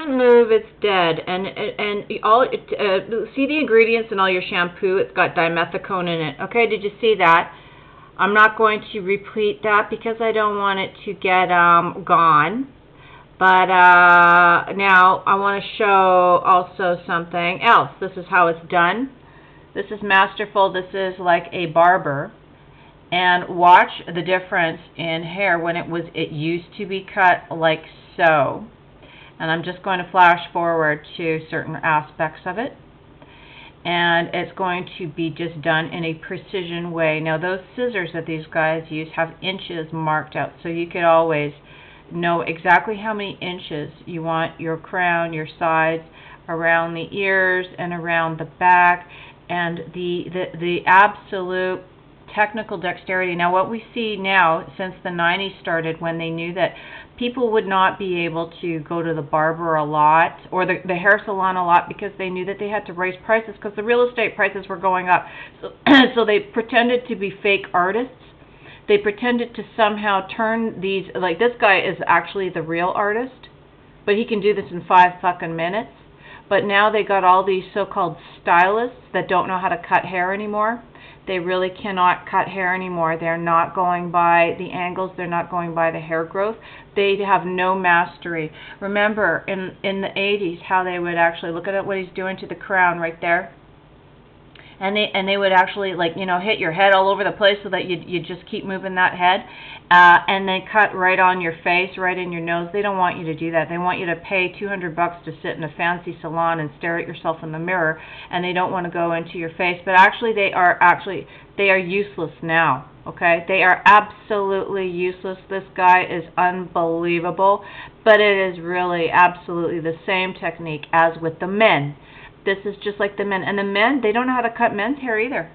move, it's dead. And all see the ingredients in all your shampoo. It's got dimethicone in it. Okay, did you see that? I'm not going to repeat that because I don't want it to get gone. But now I want to show also something else. This is how it's done. This is masterful. This is like a barber. And watch the difference in hair when it used to be cut like so. And I'm just going to flash forward to certain aspects of it. And it's going to be just done in a precision way. Now those scissors that these guys use have inches marked out, so you could always know exactly how many inches you want your crown, your sides, around the ears and around the back, and the absolute technical dexterity. Now what we see now, since the 90s started, when they knew that people would not be able to go to the barber a lot or the hair salon a lot because they knew that they had to raise prices because the real estate prices were going up. So, so they pretended to be fake artists. They pretended to somehow turn these, like this guy is actually the real artist, but he can do this in 5 fucking minutes. But now they got all these so-called stylists that don't know how to cut hair anymore. They really cannot cut hair anymore. They're not going by the angles. They're not going by the hair growth. They have no mastery. Remember in the 80s how they would actually, look at what he's doing to the crown right there. And they would actually, like, you know, hit your head all over the place so that you just keep moving that head. And they cut right on your face, right in your nose. They don't want you to do that. They want you to pay $200 to sit in a fancy salon and stare at yourself in the mirror, and they don't want to go into your face. But actually they are useless now. Okay? They are absolutely useless. This guy is unbelievable, but it is really absolutely the same technique as with the men. This is just like the men. And the men, they don't know how to cut men's hair either.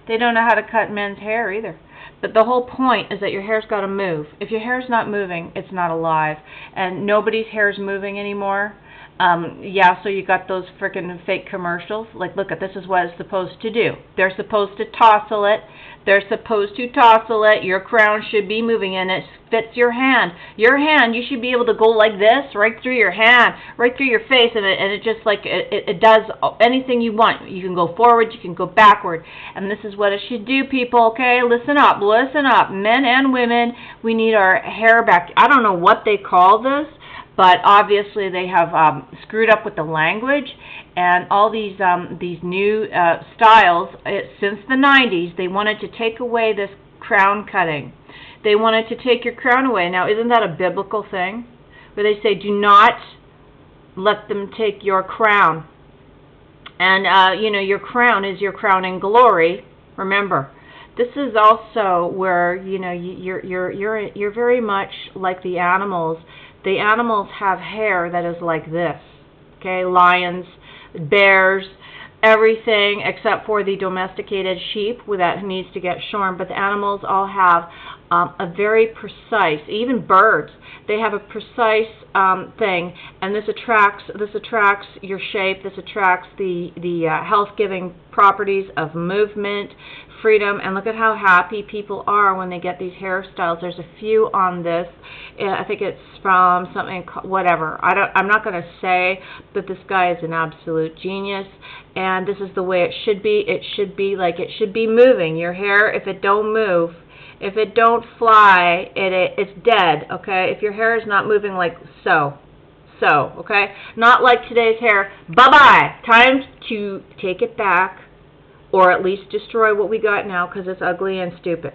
They don't know how to cut men's hair either. But the whole point is that your hair's got to move. If your hair's not moving, it's not alive. And nobody's hair is moving anymore. Yeah, so you got those freaking fake commercials. Like, look, this is what it's supposed to do. They're supposed to tousle it. They're supposed to tousle it. Your crown should be moving, and it fits your hand. Your hand, you should be able to go like this, right through your hand, right through your face, and it just like, it does anything you want. You can go forward, you can go backward, and this is what it should do, people, okay? Listen up, men and women. We need our hair back. I don't know what they call this, but obviously they have screwed up with the language, and all these new styles, since the 90s, they wanted to take away this crown cutting. They wanted to take your crown away. Now, isn't that a biblical thing? Where they say, do not let them take your crown. And, you know, your crown is your crowning glory. Remember, this is also where, you know, you're very much like the animals. The animals have hair that is like this, okay? Lions, bears, everything except for the domesticated sheep that needs to get shorn. But the animals all have a very precise, even birds, they have a precise thing, and this attracts your shape. This attracts the health-giving properties of movement, freedom, and look at how happy people are when they get these hairstyles. There's a few on this. I think it's from something, whatever. I'm not going to say, but this guy is an absolute genius, and this is the way it should be. It should be like it should be moving. Your hair, if it don't move, if it don't fly, it's dead, okay? If your hair is not moving like so, okay? Not like today's hair. Bye-bye. Time to take it back, or at least destroy what we got now because it's ugly and stupid.